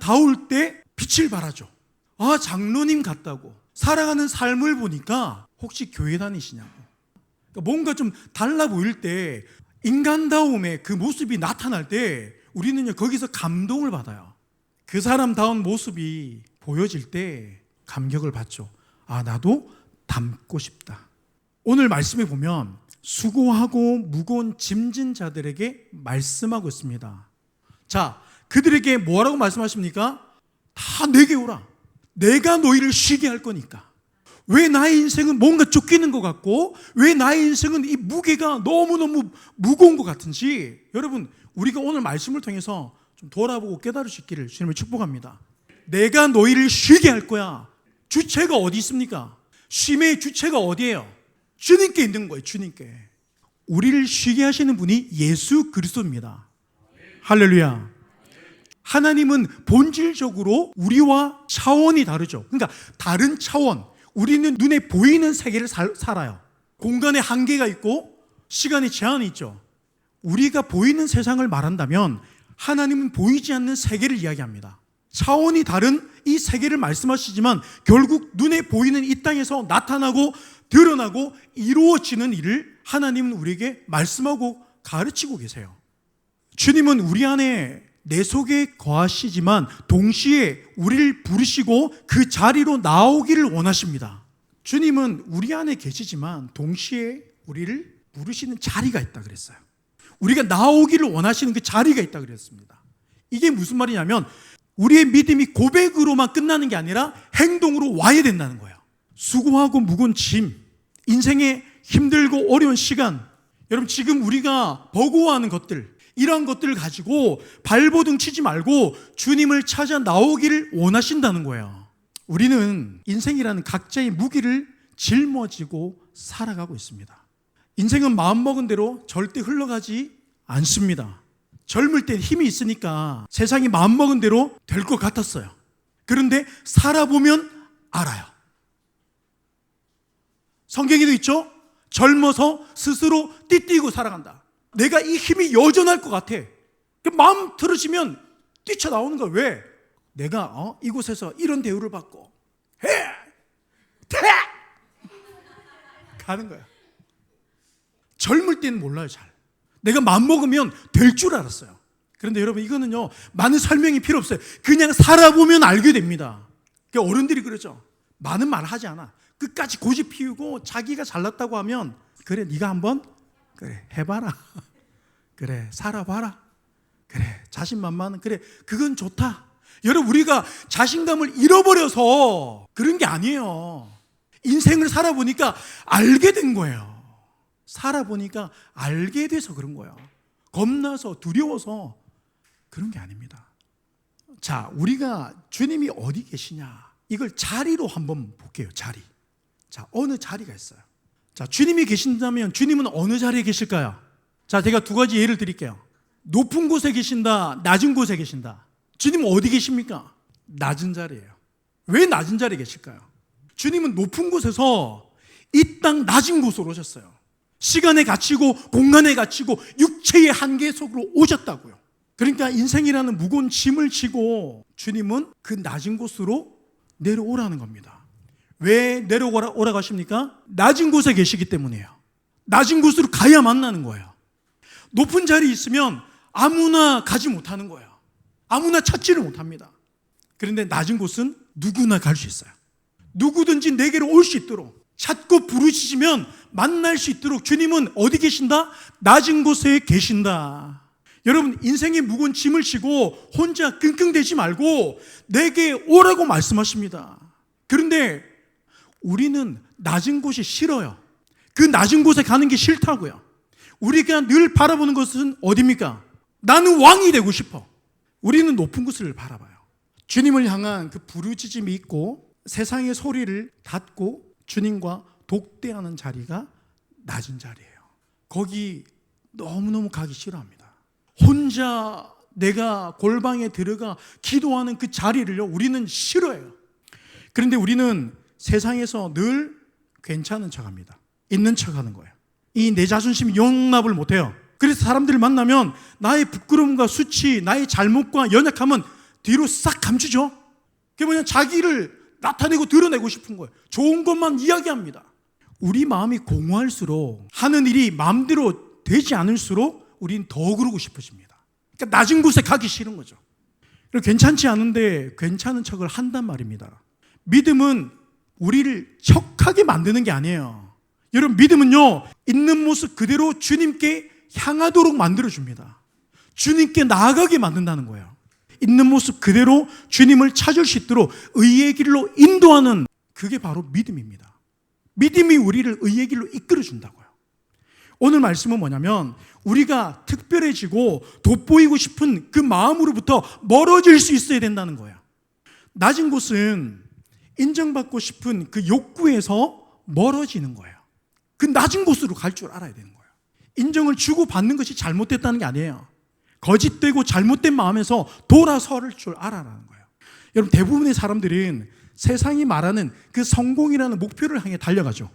인간다울 때 빛을 발하죠. 아, 장로님 같다고. 살아가는 삶을 보니까 혹시 교회 다니시냐고. 그러니까 뭔가 좀 달라 보일 때, 인간다움의 그 모습이 나타날 때 우리는요, 거기서 감동을 받아요. 그 사람다운 모습이 보여질 때 감격을 받죠. 아, 나도 닮고 싶다. 오늘 말씀에 보면 수고하고 무거운 짐진 자들에게 말씀하고 있습니다. 자, 그들에게 뭐라고 말씀하십니까? 다 내게 오라. 내가 너희를 쉬게 할 거니까. 왜 나의 인생은 뭔가 쫓기는 것 같고, 왜 나의 인생은 이 무게가 너무너무 무거운 것 같은지, 여러분, 우리가 오늘 말씀을 통해서 좀 돌아보고 깨달을 수 있기를 주님을 축복합니다. 내가 너희를 쉬게 할 거야. 주체가 어디 있습니까? 쉼의 주체가 어디예요? 주님께 있는 거예요. 주님께. 우리를 쉬게 하시는 분이 예수 그리스도입니다. 할렐루야. 하나님은 본질적으로 우리와 차원이 다르죠. 그러니까 다른 차원. 우리는 눈에 보이는 세계를 살아요. 공간에 한계가 있고 시간에 제한이 있죠. 우리가 보이는 세상을 말한다면 하나님은 보이지 않는 세계를 이야기합니다. 차원이 다른 이 세계를 말씀하시지만 결국 눈에 보이는 이 땅에서 나타나고 드러나고 이루어지는 일을 하나님은 우리에게 말씀하고 가르치고 계세요. 주님은 우리 안에 내 속에 거하시지만 동시에 우리를 부르시고 그 자리로 나오기를 원하십니다. 주님은 우리 안에 계시지만 동시에 우리를 부르시는 자리가 있다 그랬어요. 우리가 나오기를 원하시는 그 자리가 있다 그랬습니다. 이게 무슨 말이냐면 우리의 믿음이 고백으로만 끝나는 게 아니라 행동으로 와야 된다는 거예요. 수고하고 무거운 짐, 인생의 힘들고 어려운 시간, 여러분 지금 우리가 버거워하는 것들, 이러한 것들을 가지고 발버둥 치지 말고 주님을 찾아 나오기를 원하신다는 거예요. 우리는 인생이라는 각자의 무기를 짊어지고 살아가고 있습니다. 인생은 마음먹은 대로 절대 흘러가지 않습니다. 젊을 때 힘이 있으니까 세상이 마음먹은 대로 될 것 같았어요. 그런데 살아보면 알아요. 성경에도 있죠? 젊어서 스스로 띠뛰고 살아간다. 내가 이 힘이 여전할 것 같아. 마음 들으시면 뛰쳐나오는 거야. 왜? 내가 이곳에서 이런 대우를 받고 가는 거야. 젊을 때는 몰라요. 잘. 내가 마음먹으면 될 줄 알았어요. 그런데 여러분 이거는요 많은 설명이 필요 없어요. 그냥 살아보면 알게 됩니다. 그러니까 어른들이 그러죠. 많은 말 하지 않아. 끝까지 고집 피우고 자기가 잘났다고 하면 그래 네가 한번 그래 해봐라. 그래 살아봐라. 그래 자신만만은 그래 그건 좋다. 여러분 우리가 자신감을 잃어버려서 그런 게 아니에요. 인생을 살아보니까 알게 된 거예요. 살아보니까 알게 돼서 그런 거예요. 겁나서 두려워서 그런 게 아닙니다. 자, 우리가 주님이 어디 계시냐 이걸 자리로 한번 볼게요. 자리. 자, 어느 자리가 있어요. 자, 주님이 계신다면 주님은 어느 자리에 계실까요? 자, 제가 두 가지 예를 드릴게요. 높은 곳에 계신다, 낮은 곳에 계신다. 주님은 어디 계십니까? 낮은 자리예요. 왜 낮은 자리에 계실까요? 주님은 높은 곳에서 이 땅 낮은 곳으로 오셨어요. 시간에 갇히고 공간에 갇히고 육체의 한계 속으로 오셨다고요. 그러니까 인생이라는 무거운 짐을 지고 주님은 그 낮은 곳으로 내려오라는 겁니다. 왜 내려오라고 하십니까? 낮은 곳에 계시기 때문이에요. 낮은 곳으로 가야 만나는 거예요. 높은 자리에 있으면 아무나 가지 못하는 거예요. 아무나 찾지를 못합니다. 그런데 낮은 곳은 누구나 갈 수 있어요. 누구든지 내게로 올 수 있도록 찾고 부르시면 만날 수 있도록 주님은 어디 계신다? 낮은 곳에 계신다. 여러분 인생의 무거운 짐을 지고 혼자 끙끙대지 말고 내게 오라고 말씀하십니다. 그런데 우리는 낮은 곳이 싫어요. 그 낮은 곳에 가는 게 싫다고요. 우리가 늘 바라보는 것은 어디입니까? 나는 왕이 되고 싶어. 우리는 높은 곳을 바라봐요. 주님을 향한 그 부르짖음이 있고 세상의 소리를 닫고 주님과 독대하는 자리가 낮은 자리예요. 거기 너무너무 가기 싫어합니다. 혼자 내가 골방에 들어가 기도하는 그 자리를요 우리는 싫어해요. 그런데 우리는 세상에서 늘 괜찮은 척합니다. 있는 척하는 거예요. 이 내 자존심이 용납을 못해요. 그래서 사람들을 만나면 나의 부끄러움과 수치, 나의 잘못과 연약함은 뒤로 싹 감추죠. 그게 뭐냐, 자기를 나타내고 드러내고 싶은 거예요. 좋은 것만 이야기합니다. 우리 마음이 공허할수록, 하는 일이 마음대로 되지 않을수록 우리는 더 그러고 싶어집니다. 그러니까 낮은 곳에 가기 싫은 거죠. 그리고 괜찮지 않은데 괜찮은 척을 한단 말입니다. 믿음은 우리를 척하게 만드는 게 아니에요. 여러분, 믿음은요, 있는 모습 그대로 주님께 향하도록 만들어줍니다. 주님께 나아가게 만든다는 거예요. 있는 모습 그대로 주님을 찾을 수 있도록 의의 길로 인도하는, 그게 바로 믿음입니다. 믿음이 우리를 의의 길로 이끌어준다고요. 오늘 말씀은 뭐냐면, 우리가 특별해지고 돋보이고 싶은 그 마음으로부터 멀어질 수 있어야 된다는 거예요. 낮은 곳은 인정받고 싶은 그 욕구에서 멀어지는 거예요. 그 낮은 곳으로 갈 줄 알아야 되는 거예요. 인정을 주고 받는 것이 잘못됐다는 게 아니에요. 거짓되고 잘못된 마음에서 돌아설 줄 알아라는 거예요. 여러분, 대부분의 사람들은 세상이 말하는 그 성공이라는 목표를 향해 달려가죠.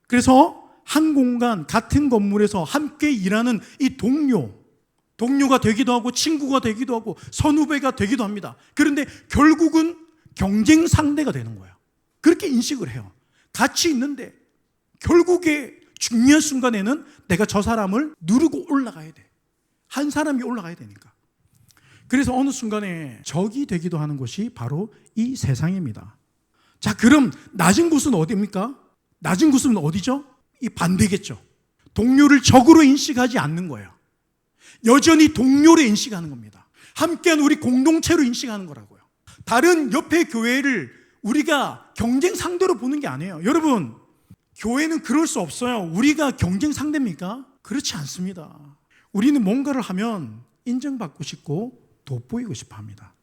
그래서 한 공간, 같은 건물에서 함께 일하는 이 동료가 되기도 하고 친구가 되기도 하고 선후배가 되기도 합니다. 그런데 결국은 경쟁 상대가 되는 거예요. 그렇게 인식을 해요. 같이 있는데 결국에 중요한 순간에는 내가 저 사람을 누르고 올라가야 돼. 한 사람이 올라가야 되니까. 그래서 어느 순간에 적이 되기도 하는 것이 바로 이 세상입니다. 자, 그럼 낮은 곳은 어디입니까? 낮은 곳은 어디죠? 이 반대겠죠. 동료를 적으로 인식하지 않는 거예요. 여전히 동료로 인식하는 겁니다. 함께한 우리 공동체로 인식하는 거라고요. 다른 옆에 교회를 우리가 경쟁 상대로 보는 게 아니에요. 여러분, 교회는 그럴 수 없어요. 우리가 경쟁 상대입니까? 그렇지 않습니다. 우리는 뭔가를 하면 인정받고 싶고 돋보이고 싶어 합니다.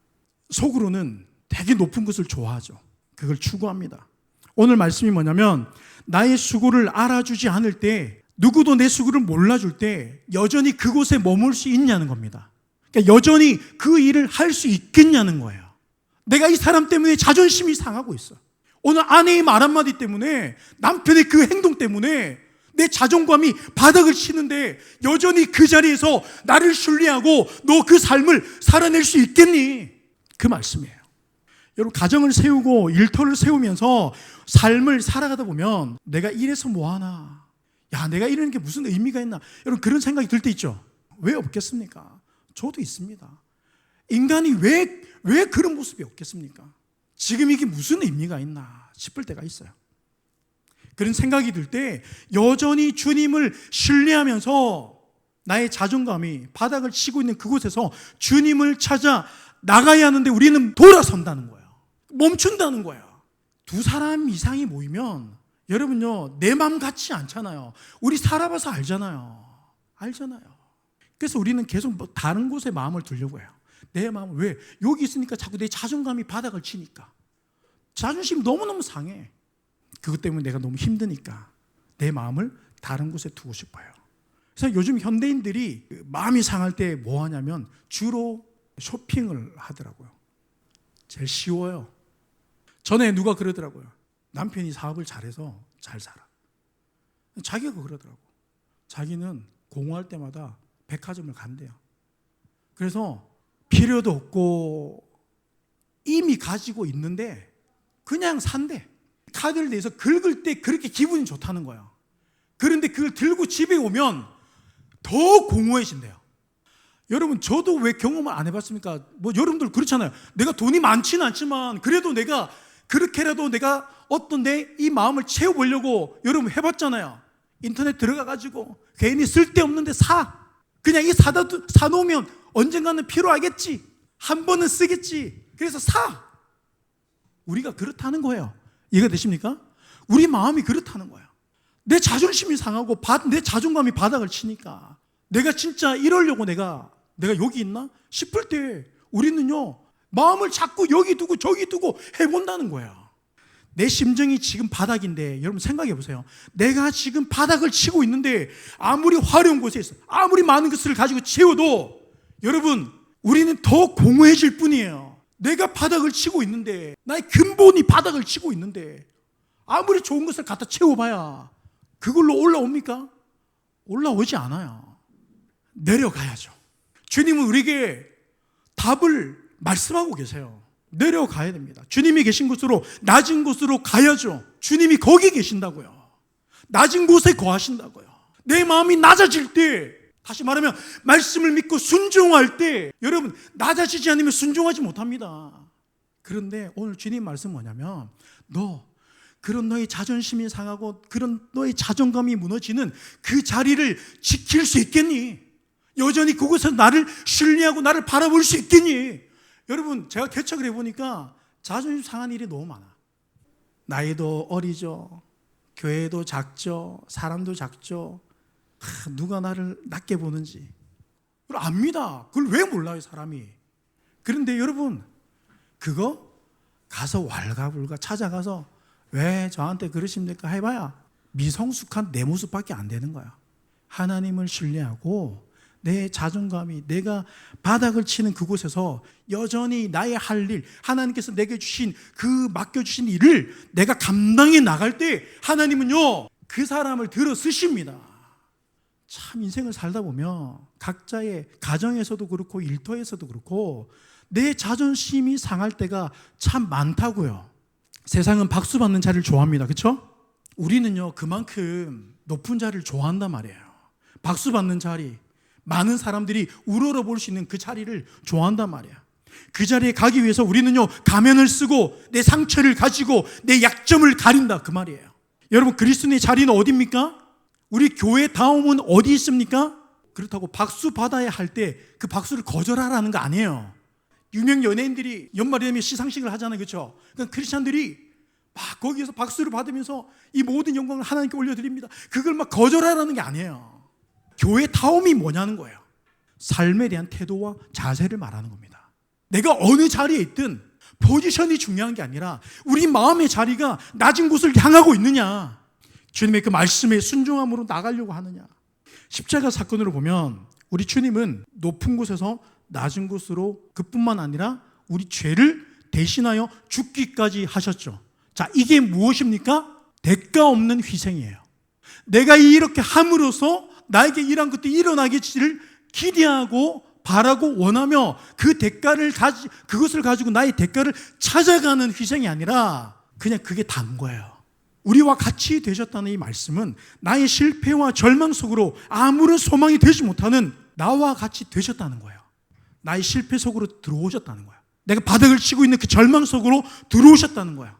속으로는 되게 높은 것을 좋아하죠. 그걸 추구합니다. 오늘 말씀이 뭐냐면, 나의 수고를 알아주지 않을 때, 누구도 내 수고를 몰라줄 때 여전히 그곳에 머물 수 있냐는 겁니다. 그러니까 여전히 그 일을 할 수 있겠냐는 거예요. 내가 이 사람 때문에 자존심이 상하고 있어. 오늘 아내의 말 한마디 때문에, 남편의 그 행동 때문에 내 자존감이 바닥을 치는데 여전히 그 자리에서 나를 신뢰하고 너 그 삶을 살아낼 수 있겠니? 그 말씀이에요. 여러분, 가정을 세우고 일터를 세우면서 삶을 살아가다 보면 내가 이래서 뭐하나, 야, 내가 이러는 게 무슨 의미가 있나, 여러분, 그런 생각이 들 때 있죠. 왜 없겠습니까? 저도 있습니다. 인간이 왜 그런 모습이 없겠습니까? 지금 이게 무슨 의미가 있나 싶을 때가 있어요. 그런 생각이 들 때 여전히 주님을 신뢰하면서 나의 자존감이 바닥을 치고 있는 그곳에서 주님을 찾아 나가야 하는데 우리는 돌아선다는 거예요. 멈춘다는 거예요. 두 사람 이상이 모이면 여러분요, 내 마음 같지 않잖아요. 우리 살아봐서 알잖아요. 그래서 우리는 계속 다른 곳에 마음을 두려고 해요. 내 마음을 왜? 여기 있으니까 자꾸 내 자존감이 바닥을 치니까. 자존심이 너무너무 상해. 그것 때문에 내가 너무 힘드니까 내 마음을 다른 곳에 두고 싶어요. 그래서 요즘 현대인들이 마음이 상할 때 뭐 하냐면 주로 쇼핑을 하더라고요. 제일 쉬워요. 전에 누가 그러더라고요. 남편이 사업을 잘해서 잘 살아. 자기가 그러더라고. 자기는 공허할 때마다 백화점을 간대요. 그래서 필요도 없고 이미 가지고 있는데 그냥 산대. 카드를 내서 긁을 때 그렇게 기분이 좋다는 거야. 그런데 그걸 들고 집에 오면 더 공허해진대요. 여러분, 저도 왜 경험을 안 해봤습니까? 뭐 여러분들 그렇잖아요. 내가 돈이 많지는 않지만 그래도 내가 그렇게라도 내가 어떤 내 이 마음을 채워보려고 여러분 해봤잖아요. 인터넷 들어가가지고 괜히 쓸데없는데 그냥 이 사놓으면 언젠가는 필요하겠지. 한 번은 쓰겠지. 그래서 우리가 그렇다는 거예요. 이해가 되십니까? 우리 마음이 그렇다는 거예요. 내 자존심이 상하고 내 자존감이 바닥을 치니까 내가 진짜 이러려고 내가 여기 있나 싶을 때 우리는요, 마음을 자꾸 여기 두고 저기 두고 해본다는 거예요. 내 심정이 지금 바닥인데 여러분 생각해 보세요. 내가 지금 바닥을 치고 있는데 아무리 화려한 곳에 있어, 아무리 많은 것을 가지고 채워도 여러분, 우리는 더 공허해질 뿐이에요. 내가 바닥을 치고 있는데, 나의 근본이 바닥을 치고 있는데 아무리 좋은 것을 갖다 채워봐야 그걸로 올라옵니까? 올라오지 않아요. 내려가야죠. 주님은 우리에게 답을 말씀하고 계세요. 내려가야 됩니다. 주님이 계신 곳으로, 낮은 곳으로 가야죠. 주님이 거기 계신다고요. 낮은 곳에 거하신다고요. 내 마음이 낮아질 때, 다시 말하면 말씀을 믿고 순종할 때, 여러분 낮아지지 않으면 순종하지 못합니다. 그런데 오늘 주님 말씀 뭐냐면, 그런 너의 자존심이 상하고 그런 너의 자존감이 무너지는 그 자리를 지킬 수 있겠니? 여전히 그곳에서 나를 신뢰하고 나를 바라볼 수 있겠니? 여러분, 제가 개척을 해보니까 자존심 상한 일이 너무 많아. 나이도 어리죠. 교회도 작죠. 사람도 작죠. 누가 나를 낮게 보는지 그걸 압니다. 그걸 왜 몰라요, 사람이? 그런데 여러분, 그거 가서 왈가불가 찾아가서 왜 저한테 그러십니까 해봐야 미성숙한 내 모습밖에 안 되는 거야. 하나님을 신뢰하고 내 자존감이, 내가 바닥을 치는 그곳에서 여전히 나의 할 일, 하나님께서 내게 주신 그 맡겨주신 일을 내가 감당해 나갈 때 하나님은요, 그 사람을 들어 쓰십니다. 참 인생을 살다 보면 각자의 가정에서도 그렇고 일터에서도 그렇고 내 자존심이 상할 때가 참 많다고요. 세상은 박수 받는 자리를 좋아합니다. 그렇죠? 우리는요, 그만큼 높은 자리를 좋아한단 말이에요. 박수 받는 자리, 많은 사람들이 우러러 볼 수 있는 그 자리를 좋아한단 말이에요. 그 자리에 가기 위해서 우리는요, 가면을 쓰고 내 상처를 가지고 내 약점을 가린다, 그 말이에요. 여러분, 그리스도의 자리는 어디입니까? 우리 교회 다음은 어디 있습니까? 그렇다고 박수 받아야 할 때 그 박수를 거절하라는 거 아니에요. 유명 연예인들이 연말이 되면 시상식을 하잖아요. 그렇죠? 그러니까 크리스찬들이 막 거기에서 박수를 받으면서 이 모든 영광을 하나님께 올려드립니다. 그걸 막 거절하라는 게 아니에요. 교회 다움이 뭐냐는 거예요. 삶에 대한 태도와 자세를 말하는 겁니다. 내가 어느 자리에 있든 포지션이 중요한 게 아니라 우리 마음의 자리가 낮은 곳을 향하고 있느냐, 주님의 그 말씀에 순종함으로 나가려고 하느냐. 십자가 사건으로 보면 우리 주님은 높은 곳에서 낮은 곳으로, 그뿐만 아니라 우리 죄를 대신하여 죽기까지 하셨죠. 자, 이게 무엇입니까? 대가 없는 희생이에요. 내가 이렇게 함으로써 나에게 이런 것들이 일어나기를 기대하고 바라고 원하며 그것을 가지고 나의 대가를 찾아가는 희생이 아니라 그냥 그게 다인 거예요. 우리와 같이 되셨다는 이 말씀은 나의 실패와 절망 속으로 아무런 소망이 되지 못하는 나와 같이 되셨다는 거예요. 나의 실패 속으로 들어오셨다는 거예요. 내가 바닥을 치고 있는 그 절망 속으로 들어오셨다는 거예요.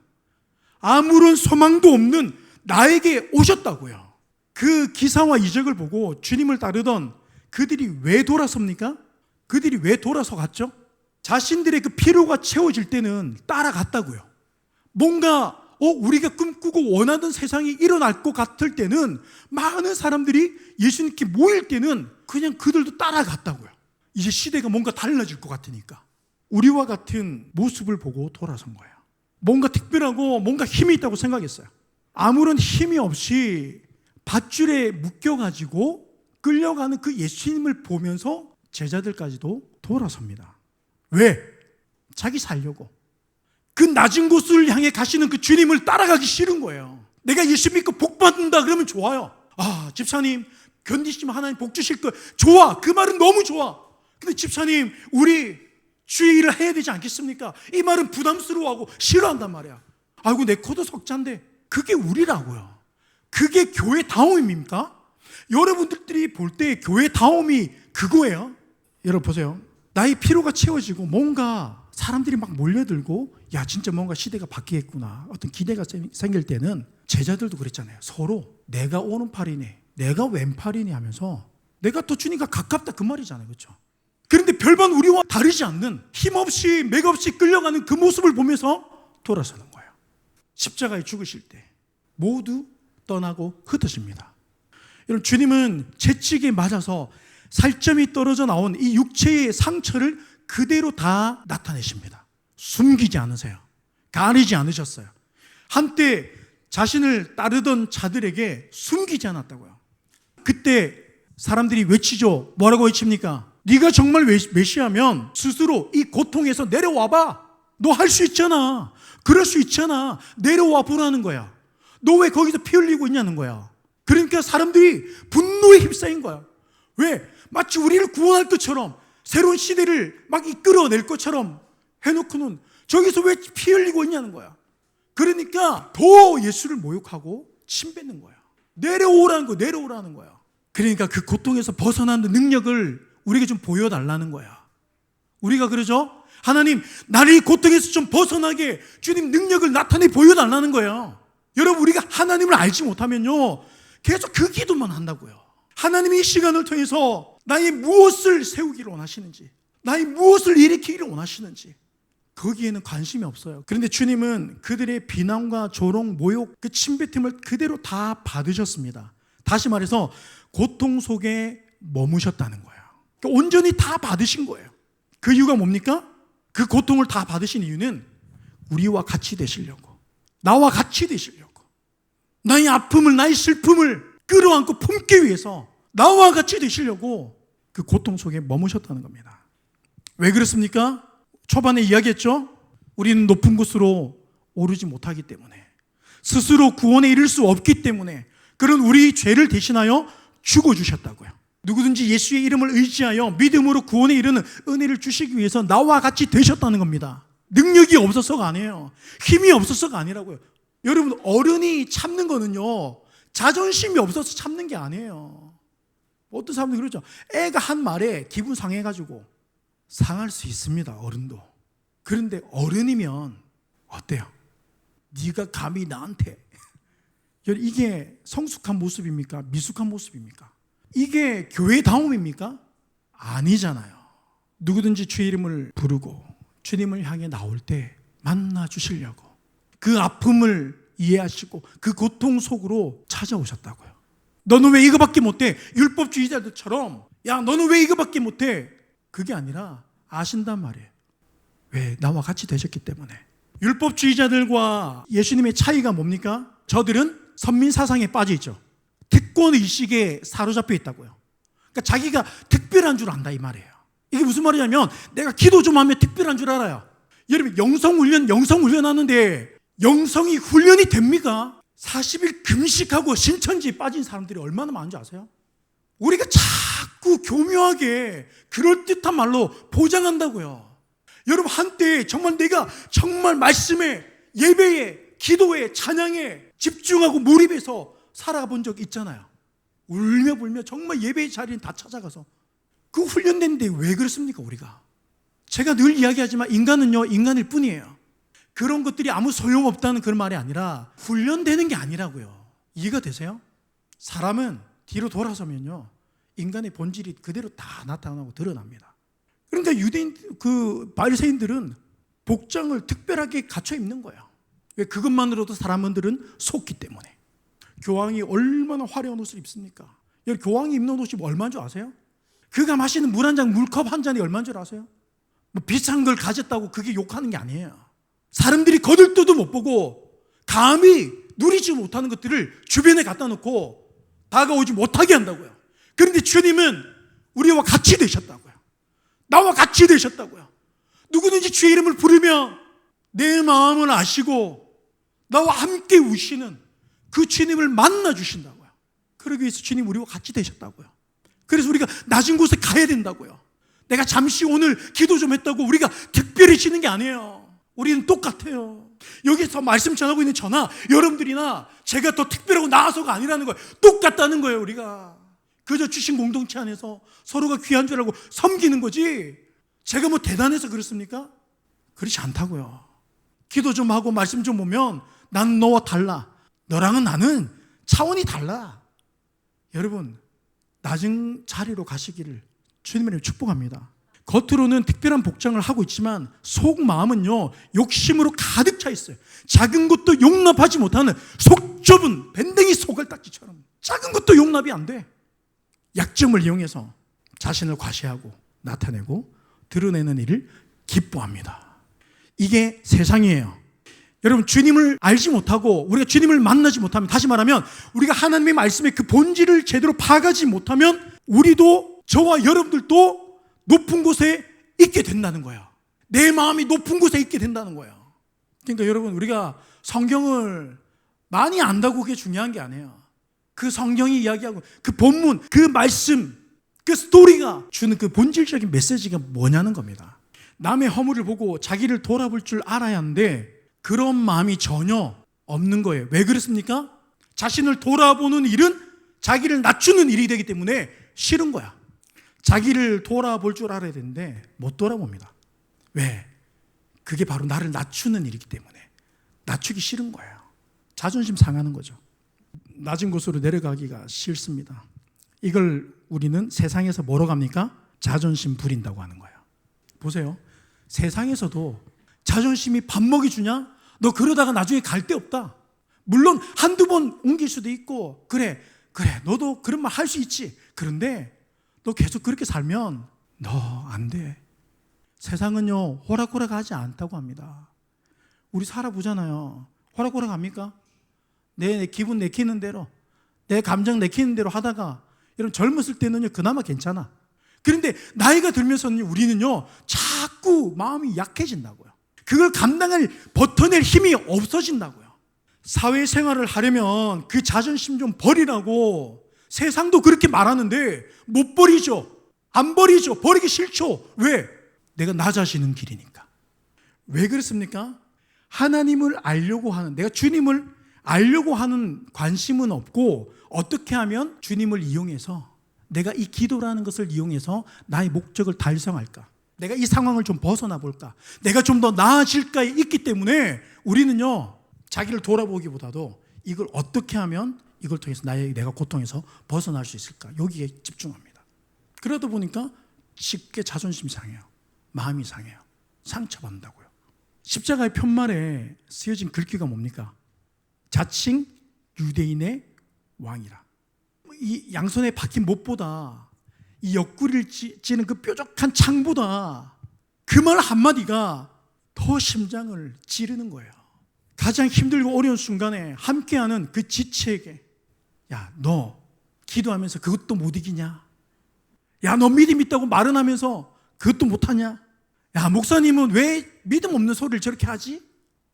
아무런 소망도 없는 나에게 오셨다고요. 그 기사와 이적을 보고 주님을 따르던 그들이 왜 돌아섭니까? 그들이 왜 돌아서 갔죠? 자신들의 그 필요가 채워질 때는 따라갔다고요. 뭔가 우리가 꿈꾸고 원하던 세상이 일어날 것 같을 때는, 많은 사람들이 예수님께 모일 때는 그냥 그들도 따라갔다고요. 이제 시대가 뭔가 달라질 것 같으니까. 우리와 같은 모습을 보고 돌아선 거예요. 뭔가 특별하고 뭔가 힘이 있다고 생각했어요. 아무런 힘이 없이 밧줄에 묶여가지고 끌려가는 그 예수님을 보면서 제자들까지도 돌아섭니다. 왜? 자기 살려고. 그 낮은 곳을 향해 가시는 그 주님을 따라가기 싫은 거예요. 내가 예수 믿고 복 받는다 그러면 좋아요. 집사님 견디시면 하나님 복 주실 거예요. 좋아. 그 말은 너무 좋아. 근데 집사님, 우리 주의 일을 해야 되지 않겠습니까? 이 말은 부담스러워하고 싫어한단 말이야. 아이고, 내 코도 석잔데. 그게 우리라고요. 그게 교회 다움입니까? 여러분들이 볼 때 교회 다움이 그거예요. 여러분 보세요. 나의 피로가 채워지고 뭔가 사람들이 막 몰려들고, 야, 진짜 뭔가 시대가 바뀌겠구나, 어떤 기대가 생길 때는, 제자들도 그랬잖아요. 서로 내가 오른팔이네, 내가 왼팔이네 하면서 내가 더 주님과 가깝다, 그 말이잖아요. 그렇죠? 그런데 별반 우리와 다르지 않는, 힘없이 맥없이 끌려가는 그 모습을 보면서 돌아서는 거예요. 십자가에 죽으실 때 모두 떠나고 흩어집니다. 여러분, 주님은 채찍에 맞아서 살점이 떨어져 나온 이 육체의 상처를 그대로 다 나타내십니다. 숨기지 않으세요. 가리지 않으셨어요. 한때 자신을 따르던 자들에게 숨기지 않았다고요. 그때 사람들이 외치죠. 뭐라고 외칩니까? 네가 정말 메시아면 스스로 이 고통에서 내려와봐. 너 할 수 있잖아. 그럴 수 있잖아. 내려와 보라는 거야. 너 왜 거기서 피 흘리고 있냐는 거야. 그러니까 사람들이 분노에 휩싸인 거야. 왜? 마치 우리를 구원할 것처럼, 새로운 시대를 막 이끌어낼 것처럼 해놓고는 저기서 왜 피 흘리고 있냐는 거야. 그러니까 더 예수를 모욕하고 침뱉는 거야. 내려오라는 거야. 그러니까 그 고통에서 벗어나는 능력을 우리에게 좀 보여달라는 거야. 우리가 그러죠? 하나님, 나를 이 고통에서 좀 벗어나게 주님 능력을 나타내 보여달라는 거예요. 여러분, 우리가 하나님을 알지 못하면요, 계속 그 기도만 한다고요. 하나님이 이 시간을 통해서 나의 무엇을 세우기를 원하시는지, 나의 무엇을 일으키기를 원하시는지 거기에는 관심이 없어요. 그런데 주님은 그들의 비난과 조롱, 모욕, 그 침뱉음을 그대로 다 받으셨습니다. 다시 말해서 고통 속에 머무셨다는 거예요. 그러니까 온전히 다 받으신 거예요. 그 이유가 뭡니까? 그 고통을 다 받으신 이유는 우리와 같이 되시려고, 나와 같이 되시려고, 나의 아픔을, 나의 슬픔을 끌어안고 품기 위해서 나와 같이 되시려고 그 고통 속에 머무셨다는 겁니다. 왜 그렇습니까? 초반에 이야기했죠? 우리는 높은 곳으로 오르지 못하기 때문에, 스스로 구원에 이를 수 없기 때문에 그런 우리 죄를 대신하여 죽어주셨다고요. 누구든지 예수의 이름을 의지하여 믿음으로 구원에 이르는 은혜를 주시기 위해서 나와 같이 되셨다는 겁니다. 능력이 없어서가 아니에요. 힘이 없어서가 아니라고요. 여러분, 어른이 참는 거는요, 자존심이 없어서 참는 게 아니에요. 어떤 사람들이 그러죠. 애가 한 말에 기분 상해가지고 상할 수 있습니다, 어른도. 그런데 어른이면 어때요? 네가 감히 나한테. 이게 성숙한 모습입니까? 미숙한 모습입니까? 이게 교회다움입니까? 아니잖아요. 누구든지 주의 이름을 부르고 주님을 향해 나올 때 만나 주시려고 그 아픔을 이해하시고 그 고통 속으로 찾아오셨다고요. 너는 왜 이거밖에 못해? 율법주의자들처럼 야, 너는 왜 이거밖에 못해? 그게 아니라 아신단 말이에요. 왜? 나와 같이 되셨기 때문에. 율법주의자들과 예수님의 차이가 뭡니까? 저들은 선민사상에 빠져 있죠. 특권의식에 사로잡혀 있다고요. 그러니까 자기가 특별한 줄 안다 이 말이에요. 이게 무슨 말이냐면 내가 기도 좀 하면 특별한 줄 알아요. 여러분, 영성훈련 하는데 영성이 훈련이 됩니까? 40일 금식하고 신천지에 빠진 사람들이 얼마나 많은지 아세요? 우리가 자꾸 교묘하게 그럴듯한 말로 포장한다고요. 여러분, 한때 정말 내가 정말 말씀에, 예배에, 기도에, 찬양에 집중하고 몰입해서 살아본 적 있잖아요. 울며 불며 정말 예배의 자리는 다 찾아가서. 그 훈련됐는데 왜 그렇습니까, 우리가? 제가 늘 이야기하지만 인간은요, 인간일 뿐이에요. 그런 것들이 아무 소용없다는 그런 말이 아니라 훈련되는 게 아니라고요. 이해가 되세요? 사람은 뒤로 돌아서면요, 인간의 본질이 그대로 다 나타나고 드러납니다. 그러니까 유대인, 바리새인들은 복장을 특별하게 갖춰 입는 거예요. 왜? 그것만으로도 사람들은 속기 때문에. 교황이 얼마나 화려한 옷을 입습니까? 교황이 입는 옷이 얼마인 줄 아세요? 그가 마시는 물 한 잔, 물컵 한 잔이 얼마인 줄 아세요? 뭐 비싼 걸 가졌다고 그게 욕하는 게 아니에요. 사람들이 거들떠도 못 보고 감히 누리지 못하는 것들을 주변에 갖다 놓고 다가오지 못하게 한다고요. 그런데 주님은 우리와 같이 되셨다고요. 나와 같이 되셨다고요. 누구든지 주의 이름을 부르며 내 마음을 아시고 나와 함께 우시는 그 주님을 만나 주신다고요. 그러기 위해서 주님 우리와 같이 되셨다고요. 그래서 우리가 낮은 곳에 가야 된다고요. 내가 잠시 오늘 기도 좀 했다고 우리가 특별히 쉬는 게 아니에요. 우리는 똑같아요. 여기서 말씀 전하고 있는 저나 여러분들이나 제가 더 특별하고 나아서가 아니라는 거예요. 똑같다는 거예요. 우리가 그저 주신 공동체 안에서 서로가 귀한 줄 알고 섬기는 거지, 제가 뭐 대단해서 그렇습니까? 그렇지 않다고요. 기도 좀 하고 말씀 좀 보면 난 너와 달라, 너랑은 나는 차원이 달라. 여러분, 낮은 자리로 가시기를 주님으로 축복합니다. 겉으로는 특별한 복장을 하고 있지만 속 마음은요, 욕심으로 가득 차 있어요. 작은 것도 용납하지 못하는 속 좁은 밴댕이 소갈딱지처럼 작은 것도 용납이 안 돼. 약점을 이용해서 자신을 과시하고 나타내고 드러내는 일을 기뻐합니다. 이게 세상이에요. 여러분, 주님을 알지 못하고 우리가 주님을 만나지 못하면, 다시 말하면 우리가 하나님의 말씀의 그 본질을 제대로 파악하지 못하면 우리도, 저와 여러분들도 높은 곳에 있게 된다는 거예요. 내 마음이 높은 곳에 있게 된다는 거예요. 그러니까 여러분, 우리가 성경을 많이 안다고 그게 중요한 게 아니에요. 그 성경이 이야기하고 그 본문, 그 말씀, 그 스토리가 주는 그 본질적인 메시지가 뭐냐는 겁니다. 남의 허물을 보고 자기를 돌아볼 줄 알아야 하는데 그런 마음이 전혀 없는 거예요. 왜 그렇습니까? 자신을 돌아보는 일은 자기를 낮추는 일이 되기 때문에 싫은 거야. 자기를 돌아볼 줄 알아야 되는데 못 돌아봅니다. 왜? 그게 바로 나를 낮추는 일이기 때문에 낮추기 싫은 거예요. 자존심 상하는 거죠. 낮은 곳으로 내려가기가 싫습니다. 이걸 우리는 세상에서 뭐로 갑니까? 자존심 부린다고 하는 거예요. 보세요. 세상에서도 자존심이 밥 먹이 주냐? 너 그러다가 나중에 갈 데 없다. 물론 한두 번 옮길 수도 있고 그래 너도 그런 말 할 수 있지. 그런데 너 계속 그렇게 살면 너 안 돼. 세상은요 호락호락하지 않다고 합니다. 우리 살아보잖아요. 호락호락합니까? 내 기분 내키는 대로 내 감정 내키는 대로 하다가 여러분 젊었을 때는요 그나마 괜찮아. 그런데 나이가 들면서는 우리는요 자꾸 마음이 약해진다고요. 그걸 감당할 버텨낼 힘이 없어진다고요. 사회생활을 하려면 그 자존심 좀 버리라고 세상도 그렇게 말하는데 못 버리죠. 안 버리죠. 버리기 싫죠. 왜? 내가 낮아지는 길이니까. 왜 그렇습니까? 하나님을 알려고 하는, 내가 주님을 알려고 하는 관심은 없고 어떻게 하면 주님을 이용해서 내가 이 기도라는 것을 이용해서 나의 목적을 달성할까? 내가 이 상황을 좀 벗어나 볼까? 내가 좀 더 나아질까에 있기 때문에 우리는요 자기를 돌아보기보다도 이걸 어떻게 하면 이걸 통해서 내가 고통에서 벗어날 수 있을까? 여기에 집중합니다. 그러다 보니까 쉽게 자존심 상해요. 마음이 상해요. 상처받는다고요. 십자가의 편말에 쓰여진 글귀가 뭡니까? 자칭 유대인의 왕이라. 이 양손에 박힌 못보다 이 옆구리를 찌는 그 뾰족한 창보다 그 말 한마디가 더 심장을 찌르는 거예요. 가장 힘들고 어려운 순간에 함께하는 그 지체에게 야, 너 기도하면서 그것도 못 이기냐? 야, 너 믿음 있다고 말은 하면서 그것도 못하냐? 야, 목사님은 왜 믿음 없는 소리를 저렇게 하지?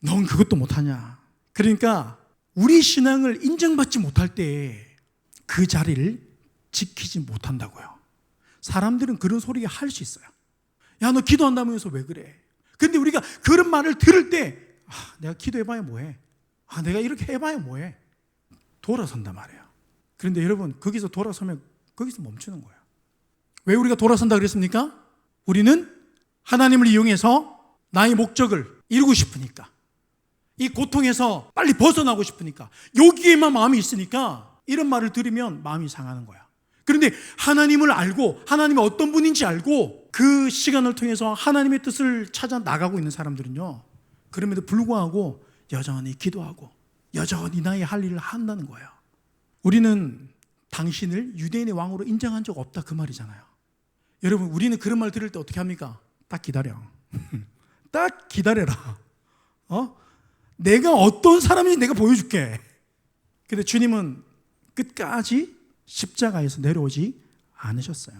넌 그것도 못하냐? 그러니까 우리 신앙을 인정받지 못할 때 그 자리를 지키지 못한다고요. 사람들은 그런 소리 할 수 있어요. 야, 너 기도한다면서 왜 그래? 근데 우리가 그런 말을 들을 때 내가 기도해봐야 뭐해? 내가 이렇게 해봐야 뭐해? 돌아선단 말이에요. 그런데 여러분 거기서 돌아서면 거기서 멈추는 거예요. 왜 우리가 돌아선다 그랬습니까? 우리는 하나님을 이용해서 나의 목적을 이루고 싶으니까, 이 고통에서 빨리 벗어나고 싶으니까, 여기에만 마음이 있으니까 이런 말을 들으면 마음이 상하는 거야. 그런데 하나님을 알고 하나님이 어떤 분인지 알고 그 시간을 통해서 하나님의 뜻을 찾아 나가고 있는 사람들은요 그럼에도 불구하고 여전히 기도하고 여전히 나의 할 일을 한다는 거예요. 우리는 당신을 유대인의 왕으로 인정한 적 없다 그 말이잖아요. 여러분 우리는 그런 말 들을 때 어떻게 합니까? 딱 기다려. 딱 기다려라. 내가 어떤 사람인지 내가 보여줄게. 근데 주님은 끝까지 십자가에서 내려오지 않으셨어요.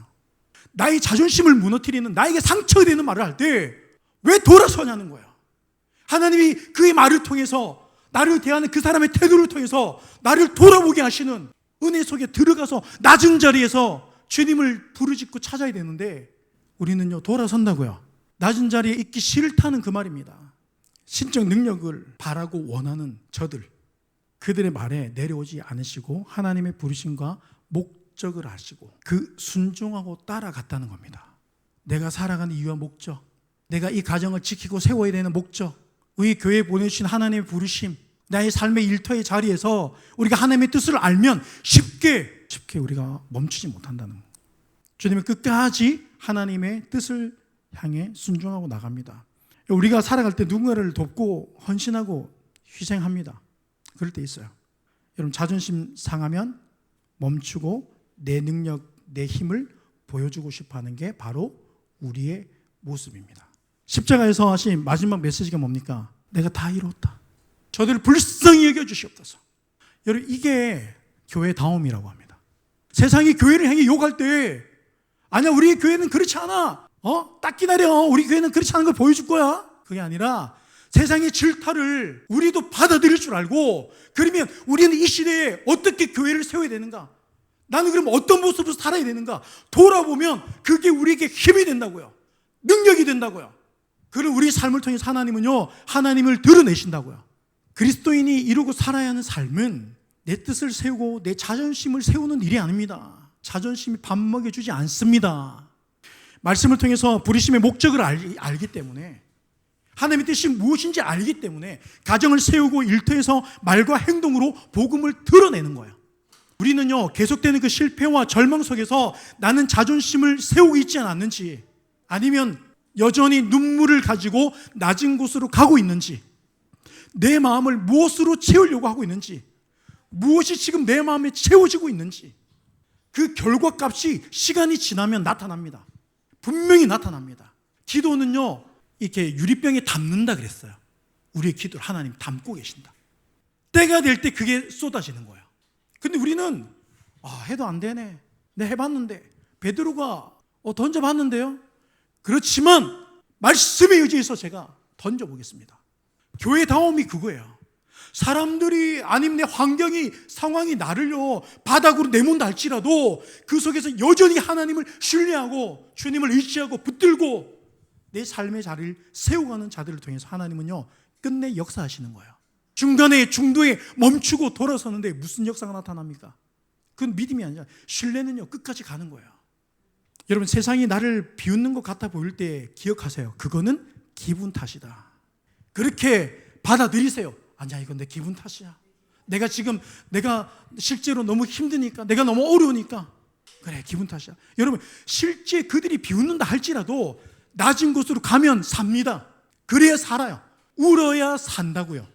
나의 자존심을 무너뜨리는, 나에게 상처가 되는 말을 할 때 왜 돌아서냐는 거예요. 하나님이 그의 말을 통해서 나를 대하는 그 사람의 태도를 통해서 나를 돌아보게 하시는 은혜 속에 들어가서 낮은 자리에서 주님을 부르짖고 찾아야 되는데 우리는요 돌아선다고요. 낮은 자리에 있기 싫다는 그 말입니다. 신적 능력을 바라고 원하는 저들, 그들의 말에 내려오지 않으시고 하나님의 부르심과 목적을 아시고 그 순종하고 따라갔다는 겁니다. 내가 살아가는 이유와 목적, 내가 이 가정을 지키고 세워야 되는 목적, 우리 교회에 보내주신 하나님의 부르심, 나의 삶의 일터의 자리에서 우리가 하나님의 뜻을 알면 쉽게 우리가 멈추지 못한다는 거예요. 주님은 끝까지 하나님의 뜻을 향해 순종하고 나갑니다. 우리가 살아갈 때 누군가를 돕고 헌신하고 희생합니다. 그럴 때 있어요. 여러분 자존심 상하면 멈추고 내 능력, 내 힘을 보여주고 싶어하는 게 바로 우리의 모습입니다. 십자가에서 하신 마지막 메시지가 뭡니까? 내가 다 이뤘다. 저들을 불쌍히 여겨주시옵소서. 여러분 이게 교회다움이라고 합니다. 세상이 교회를 향해 욕할 때 아니야 우리 교회는 그렇지 않아. 딱 기다려. 우리 교회는 그렇지 않은 걸 보여줄 거야. 그게 아니라 세상의 질타를 우리도 받아들일 줄 알고 그러면 우리는 이 시대에 어떻게 교회를 세워야 되는가? 나는 그럼 어떤 모습으로 살아야 되는가? 돌아보면 그게 우리에게 힘이 된다고요. 능력이 된다고요. 그런 우리 삶을 통해서 하나님은요, 하나님을 드러내신다고요. 그리스도인이 이루고 살아야 하는 삶은 내 뜻을 세우고 내 자존심을 세우는 일이 아닙니다. 자존심이 밥 먹여주지 않습니다. 말씀을 통해서 부르심의 목적을 알기 때문에, 하나님의 뜻이 무엇인지 알기 때문에 가정을 세우고 일터에서 말과 행동으로 복음을 드러내는 거예요. 우리는요, 계속되는 그 실패와 절망 속에서 나는 자존심을 세우고 있지 않았는지, 아니면 여전히 눈물을 가지고 낮은 곳으로 가고 있는지, 내 마음을 무엇으로 채우려고 하고 있는지, 무엇이 지금 내 마음에 채워지고 있는지, 그 결과값이 시간이 지나면 나타납니다. 분명히 나타납니다. 기도는요, 이렇게 유리병에 담는다 그랬어요. 우리의 기도를 하나님 담고 계신다. 때가 될 때 그게 쏟아지는 거예요. 근데 우리는 해도 안 되네. 내가 해봤는데, 베드로가 던져봤는데요. 그렇지만 말씀에 의지해서 제가 던져보겠습니다. 교회다움이 그거예요. 사람들이, 아니면 내 환경이, 상황이 나를요 바닥으로 내몬다 할지라도 그 속에서 여전히 하나님을 신뢰하고 주님을 의지하고 붙들고 내 삶의 자리를 세워가는 자들을 통해서 하나님은요 끝내 역사하시는 거예요. 중간에 중도에 멈추고 돌아서는데 무슨 역사가 나타납니까? 그건 믿음이 아니라 신뢰는요 끝까지 가는 거예요. 여러분, 세상이 나를 비웃는 것 같아 보일 때 기억하세요. 그거는 기분 탓이다. 그렇게 받아들이세요. 아니야, 이건 내 기분 탓이야. 내가 실제로 너무 힘드니까, 내가 너무 어려우니까, 그래, 기분 탓이야. 여러분, 실제 그들이 비웃는다 할지라도 낮은 곳으로 가면 삽니다. 그래야 살아요. 울어야 산다고요.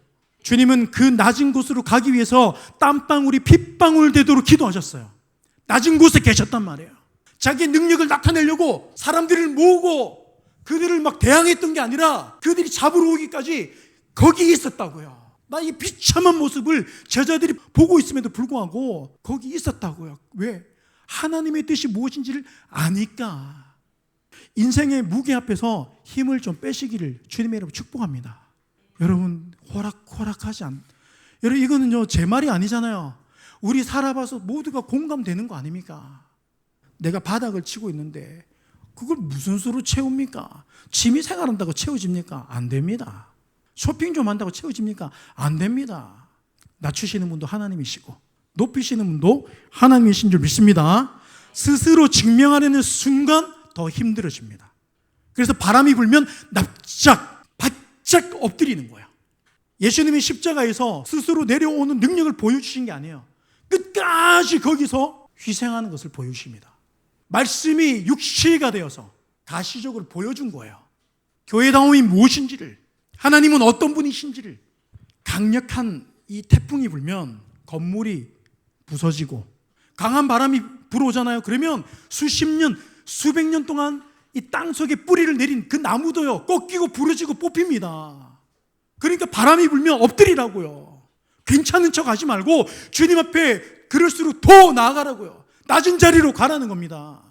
주님은 그 낮은 곳으로 가기 위해서 땀방울이 핏방울 되도록 기도하셨어요. 낮은 곳에 계셨단 말이에요. 자기의 능력을 나타내려고 사람들을 모으고 그들을 막 대항했던 게 아니라 그들이 잡으러 오기까지 거기 있었다고요. 나 이 비참한 모습을 제자들이 보고 있음에도 불구하고 거기 있었다고요. 왜? 하나님의 뜻이 무엇인지를 아니까. 인생의 무게 앞에서 힘을 좀 빼시기를 주님의 이름으로 축복합니다. 여러분, 호락호락하지 않. 여러분, 이거는요 제 말이 아니잖아요. 우리 살아봐서 모두가 공감되는 거 아닙니까? 내가 바닥을 치고 있는데 그걸 무슨 수로 채웁니까? 취미 생활한다고 채워집니까? 안 됩니다. 쇼핑 좀 한다고 채워집니까? 안 됩니다. 낮추시는 분도 하나님이시고 높이시는 분도 하나님이신 줄 믿습니다. 스스로 증명하려는 순간 더 힘들어집니다. 그래서 바람이 불면 바짝 엎드리는 거예요. 예수님이 십자가에서 스스로 내려오는 능력을 보여주신 게 아니에요. 끝까지 거기서 희생하는 것을 보여주십니다. 말씀이 육체가 되어서 가시적으로 보여준 거예요. 교회다움이 무엇인지를, 하나님은 어떤 분이신지를. 강력한 이 태풍이 불면 건물이 부서지고 강한 바람이 불어오잖아요. 그러면 수십 년, 수백 년 동안 이 땅속에 뿌리를 내린 그 나무도요 꺾이고 부러지고 뽑힙니다. 그러니까 바람이 불면 엎드리라고요. 괜찮은 척 하지 말고 주님 앞에 그럴수록 더 나아가라고요. 낮은 자리로 가라는 겁니다.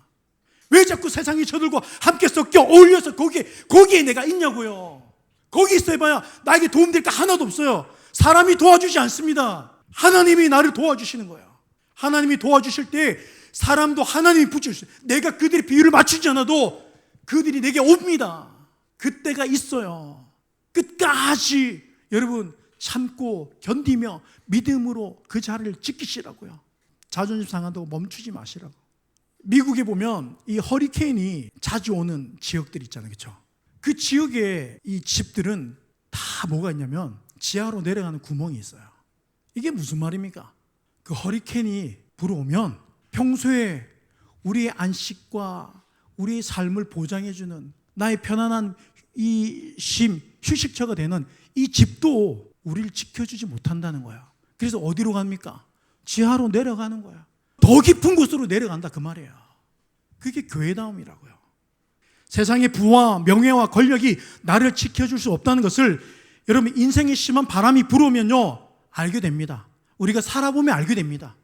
왜 자꾸 세상이 저들과 함께 섞여 어울려서 거기에 내가 있냐고요. 거기 있어봐야 나에게 도움될 게 하나도 없어요. 사람이 도와주지 않습니다. 하나님이 나를 도와주시는 거예요. 하나님이 도와주실 때 사람도 하나님이 붙여주세요. 내가 그들의 비율을 맞추지 않아도 그들이 내게 옵니다. 그때가 있어요. 끝까지 여러분 참고 견디며 믿음으로 그 자리를 지키시라고요. 자존심 상한다고 멈추지 마시라고. 미국에 보면 이 허리케인이 자주 오는 지역들 있잖아요. 그렇죠? 그 지역의 이 집들은 다 뭐가 있냐면 지하로 내려가는 구멍이 있어요. 이게 무슨 말입니까? 그 허리케인이 불어오면 평소에 우리의 안식과 우리의 삶을 보장해주는 나의 편안한 이 휴식처가 되는 이 집도 우리를 지켜주지 못한다는 거야. 그래서 어디로 갑니까? 지하로 내려가는 거야. 더 깊은 곳으로 내려간다 그 말이에요. 그게 교회다움이라고요. 세상의 부와 명예와 권력이 나를 지켜줄 수 없다는 것을 여러분 인생에 심한 바람이 불어오면요 알게 됩니다. 우리가 살아보면 알게 됩니다.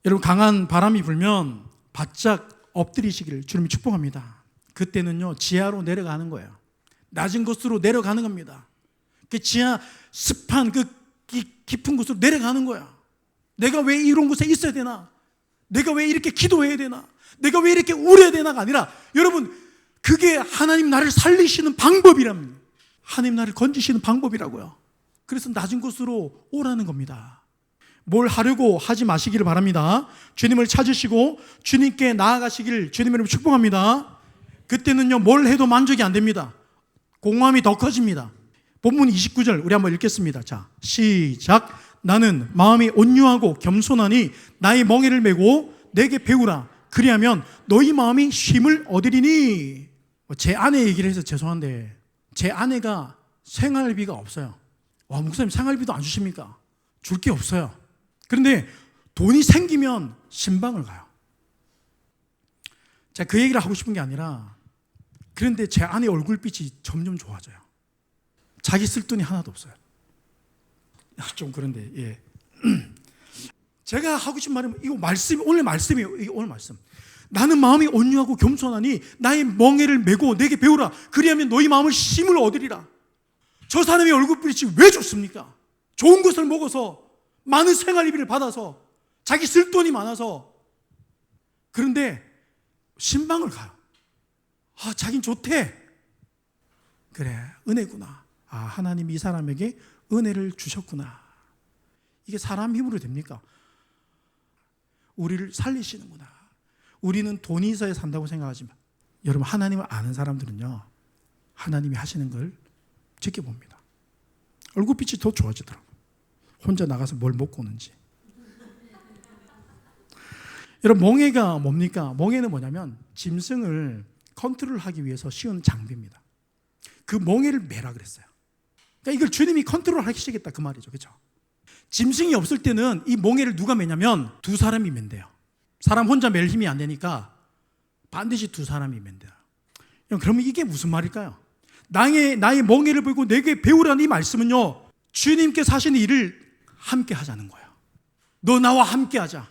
여러분 강한 바람이 불면 바짝 엎드리시기를 주님이 축복합니다. 그때는요 지하로 내려가는 거예요. 낮은 곳으로 내려가는 겁니다. 그 지하 습한 그 깊은 곳으로 내려가는 거야. 내가 왜 이런 곳에 있어야 되나? 내가 왜 이렇게 기도해야 되나? 내가 왜 이렇게 울어야 되나가 아니라 여러분 그게 하나님 나를 살리시는 방법이랍니다. 하나님 나를 건지시는 방법이라고요. 그래서 낮은 곳으로 오라는 겁니다. 뭘 하려고 하지 마시기를 바랍니다. 주님을 찾으시고 주님께 나아가시기를 주님으로 축복합니다. 그때는요, 뭘 해도 만족이 안 됩니다. 공허함이 더 커집니다. 본문 29절 우리 한번 읽겠습니다. 자, 시작. 나는 마음이 온유하고 겸손하니 나의 멍에를 메고 내게 배우라. 그리하면 너희 마음이 쉼을 얻으리니. 제 아내 얘기를 해서 죄송한데 제 아내가 생활비가 없어요. 와, 목사님 생활비도 안 주십니까? 줄 게 없어요. 그런데 돈이 생기면 신방을 가요. 제가 그 얘기를 하고 싶은 게 아니라, 그런데 제 아내 얼굴빛이 점점 좋아져요. 자기 쓸 돈이 하나도 없어요. 좀 그런데, 예. 제가 하고 싶은 말은 이거 오늘 말씀이에요. 이거 오늘 말씀. 나는 마음이 온유하고 겸손하니 나의 멍에를 메고 내게 배우라. 그리하면 너희 마음을 쉼을 얻으리라. 저 사람의 얼굴빛이 왜 좋습니까? 좋은 것을 먹어서, 많은 생활비를 받아서, 자기 쓸 돈이 많아서. 그런데 신방을 가요. 아, 자긴 좋대. 그래, 은혜구나. 아, 하나님이 이 사람에게 은혜를 주셨구나. 이게 사람 힘으로 됩니까? 우리를 살리시는구나. 우리는 돈이 있어야 산다고 생각하지만, 여러분, 하나님을 아는 사람들은요, 하나님이 하시는 걸 지켜봅니다. 얼굴빛이 더 좋아지더라고요. 혼자 나가서 뭘 먹고 오는지. 여러분, 멍에가 뭡니까? 멍에는 뭐냐면 짐승을 컨트롤하기 위해서 씌운 장비입니다. 그 멍에를 매라 그랬어요. 그러니까 이걸 주님이 컨트롤하시겠다 그 말이죠. 그렇죠? 짐승이 없을 때는 이 멍에를 누가 매냐면 두 사람이 맨대요. 사람 혼자 맬 힘이 안 되니까 반드시 두 사람이 맨대요. 그러면 이게 무슨 말일까요? 나의 멍에를 보고 내게 배우라는 이 말씀은요, 주님께서 하시는 일을 함께 하자는 거예요. 너 나와 함께 하자.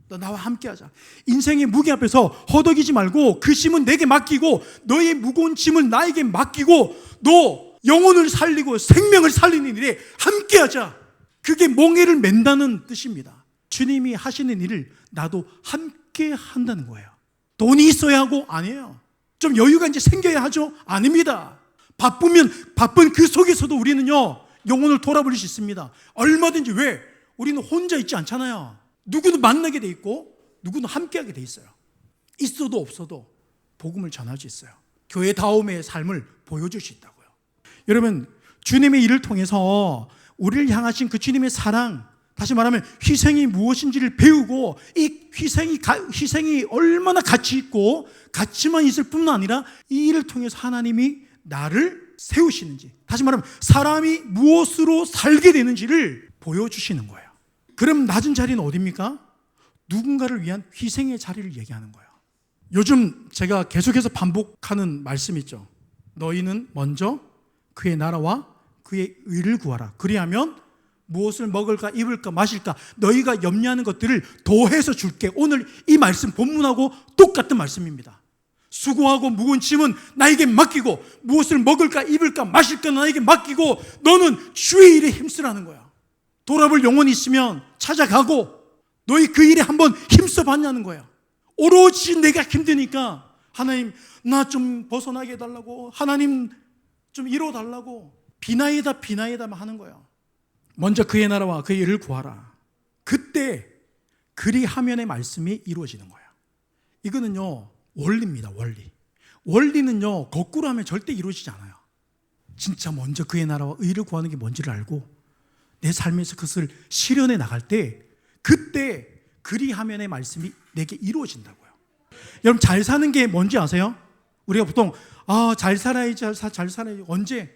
너 나와 함께 하자. 인생의 무게 앞에서 허덕이지 말고 그 짐은 내게 맡기고, 너의 무거운 짐을 나에게 맡기고, 너 영혼을 살리고 생명을 살리는 일에 함께 하자. 그게 멍에를 맨다는 뜻입니다. 주님이 하시는 일을 나도 함께 한다는 거예요. 돈이 있어야 하고? 아니에요. 좀 여유가 이제 생겨야 하죠? 아닙니다. 바쁜 그 속에서도 우리는요, 영혼을 돌아버릴 수 있습니다. 얼마든지. 왜? 우리는 혼자 있지 않잖아요. 누구는 만나게 돼 있고 누구는 함께하게 돼 있어요. 있어도 없어도 복음을 전할 수 있어요. 교회다움의 삶을 보여줄 수 있다고요. 여러분, 주님의 일을 통해서 우리를 향하신 그 주님의 사랑, 다시 말하면 희생이 무엇인지를 배우고, 이 희생이 얼마나 가치 있고 가치만 있을 뿐만 아니라 이 일을 통해서 하나님이 나를 세우시는지, 다시 말하면 사람이 무엇으로 살게 되는지를 보여주시는 거예요. 그럼 낮은 자리는 어디입니까? 누군가를 위한 희생의 자리를 얘기하는 거예요. 요즘 제가 계속해서 반복하는 말씀이 있죠. 너희는 먼저 그의 나라와 그의 의를 구하라. 그리하면 무엇을 먹을까 입을까 마실까 너희가 염려하는 것들을 더해서 줄게. 오늘 이 말씀 본문하고 똑같은 말씀입니다. 수고하고 무거운 짐은 나에게 맡기고, 무엇을 먹을까 입을까 마실까 나에게 맡기고, 너는 주의 일에 힘쓰라는 거야. 돌아볼 영혼이 있으면 찾아가고, 너희 그 일에 한번 힘써 봤냐는 거야. 오로지 내가 힘드니까 하나님 나 좀 벗어나게 해달라고, 하나님 좀 이뤄달라고 비나이다만 하는 거야. 먼저 그의 나라와 그의 일을 구하라. 그때 그리하면의 말씀이 이루어지는 거야. 이거는요 원리입니다. 원리는요 거꾸로 하면 절대 이루어지지 않아요. 진짜 먼저 그의 나라와 의를 구하는 게 뭔지를 알고 내 삶에서 그것을 실현해 나갈 때, 그때 그리하면의 말씀이 내게 이루어진다고요. 여러분, 잘 사는 게 뭔지 아세요? 우리가 보통 잘 살아야지, 잘 살아야지. 언제?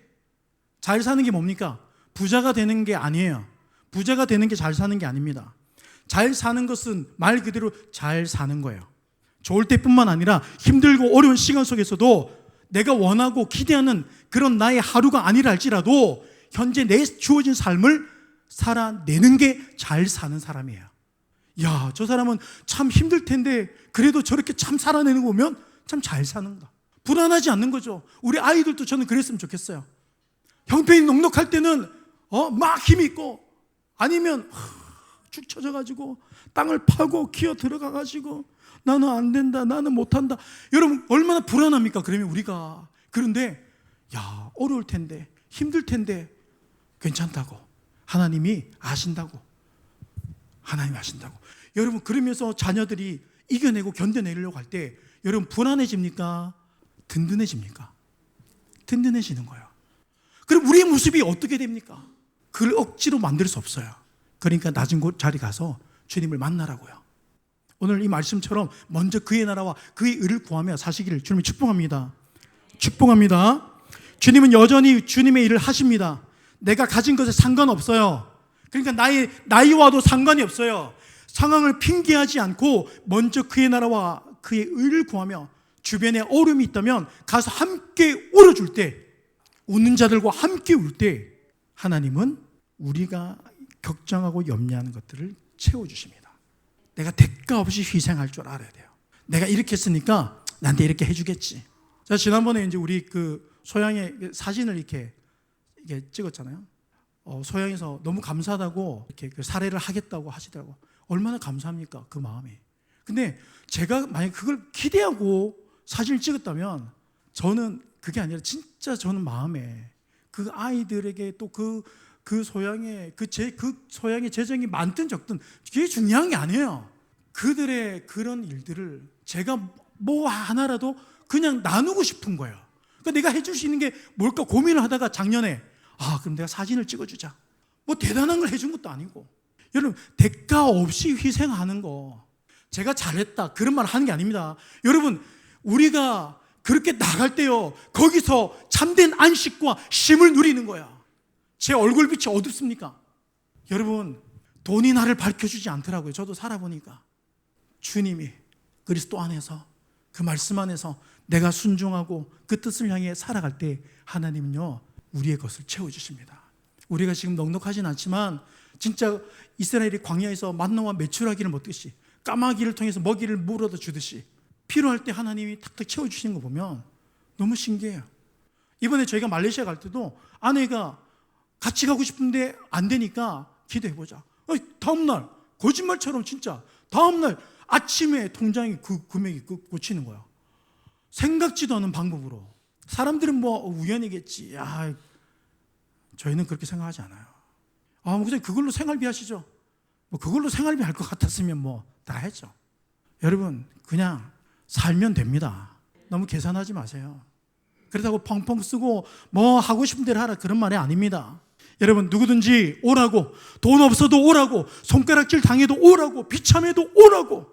잘 사는 게 뭡니까? 부자가 되는 게 아니에요. 부자가 되는 게 잘 사는 게 아닙니다. 잘 사는 것은 말 그대로 잘 사는 거예요. 좋을 때뿐만 아니라 힘들고 어려운 시간 속에서도 내가 원하고 기대하는 그런 나의 하루가 아니라 할지라도 현재 내 주어진 삶을 살아내는 게 잘 사는 사람이에요. 야, 저 사람은 참 힘들 텐데 그래도 저렇게 참 살아내는 거 보면 참 잘 사는가. 불안하지 않는 거죠. 우리 아이들도 저는 그랬으면 좋겠어요. 형편이 넉넉할 때는 막 힘이 있고, 아니면 축 처져가지고 땅을 파고 기어 들어가가지고 나는 안 된다, 나는 못한다. 여러분 얼마나 불안합니까? 그러면 우리가. 그런데 야, 어려울 텐데, 힘들 텐데 괜찮다고 하나님이 아신다고. 하나님이 아신다고. 여러분 그러면서 자녀들이 이겨내고 견뎌내려고 할 때 여러분 불안해집니까? 든든해집니까? 든든해지는 거예요. 그럼 우리의 모습이 어떻게 됩니까? 그걸 억지로 만들 수 없어요. 그러니까 낮은 곳 자리 가서 주님을 만나라고요. 오늘 이 말씀처럼 먼저 그의 나라와 그의 의를 구하며 사시기를 주님이 축복합니다. 축복합니다. 주님은 여전히 주님의 일을 하십니다. 내가 가진 것에 상관없어요. 그러니까 나의 나이와도 상관이 없어요. 상황을 핑계하지 않고 먼저 그의 나라와 그의 의를 구하며 주변에 어려움이 있다면 가서 함께 울어줄 때, 웃는 자들과 함께 울 때 하나님은 우리가 걱정하고 염려하는 것들을 채워주십니다. 내가 대가 없이 희생할 줄 알아야 돼요. 내가 이렇게 했으니까 나한테 이렇게 해주겠지. 자, 지난번에 이제 우리 그 소양의 사진을 이렇게 찍었잖아요. 소양에서 너무 감사하다고 이렇게 그 사례를 하겠다고 하시더라고. 얼마나 감사합니까? 그 마음이. 근데 제가 만약 그걸 기대하고 사진을 찍었다면 저는 그게 아니라 진짜 저는 마음에 그 아이들에게 또 그 소양의 그 소양의 재정이 많든 적든 그게 중요한 게 아니에요. 그들의 그런 일들을 제가 뭐 하나라도 그냥 나누고 싶은 거예요. 그러니까 내가 해줄 수 있는 게 뭘까 고민을 하다가 작년에 그럼 내가 사진을 찍어주자. 뭐 대단한 걸 해준 것도 아니고. 여러분 대가 없이 희생하는 거 제가 잘했다 그런 말 하는 게 아닙니다. 여러분 우리가 그렇게 나갈 때요 거기서 참된 안식과 쉼을 누리는 거야. 제 얼굴빛이 어둡습니까? 여러분 돈이 나를 밝혀주지 않더라고요. 저도 살아보니까 주님이 그리스도 안에서 그 말씀 안에서 내가 순종하고 그 뜻을 향해 살아갈 때 하나님은요 우리의 것을 채워주십니다. 우리가 지금 넉넉하진 않지만 진짜 이스라엘이 광야에서 만나와 메추라기를 먹듯이 까마귀를 통해서 먹이를 물어다 주듯이 필요할 때 하나님이 탁탁 채워주시는 거 보면 너무 신기해요. 이번에 저희가 말레이시아 갈 때도 아내가 같이 가고 싶은데 안 되니까 기도해보자. 다음날 거짓말처럼 진짜 다음날 아침에 통장에 그 금액이 꽂히는 거야. 생각지도 않은 방법으로. 사람들은 뭐 우연이겠지. 저희는 그렇게 생각하지 않아요. 목사님 그걸로 생활비 하시죠. 뭐 그걸로 생활비 할 것 같았으면 뭐 다 했죠. 여러분 그냥 살면 됩니다. 너무 계산하지 마세요. 그렇다고 펑펑 쓰고 뭐 하고 싶은 대로 하라 그런 말이 아닙니다. 여러분 누구든지 오라고, 돈 없어도 오라고, 손가락질 당해도 오라고, 비참해도 오라고,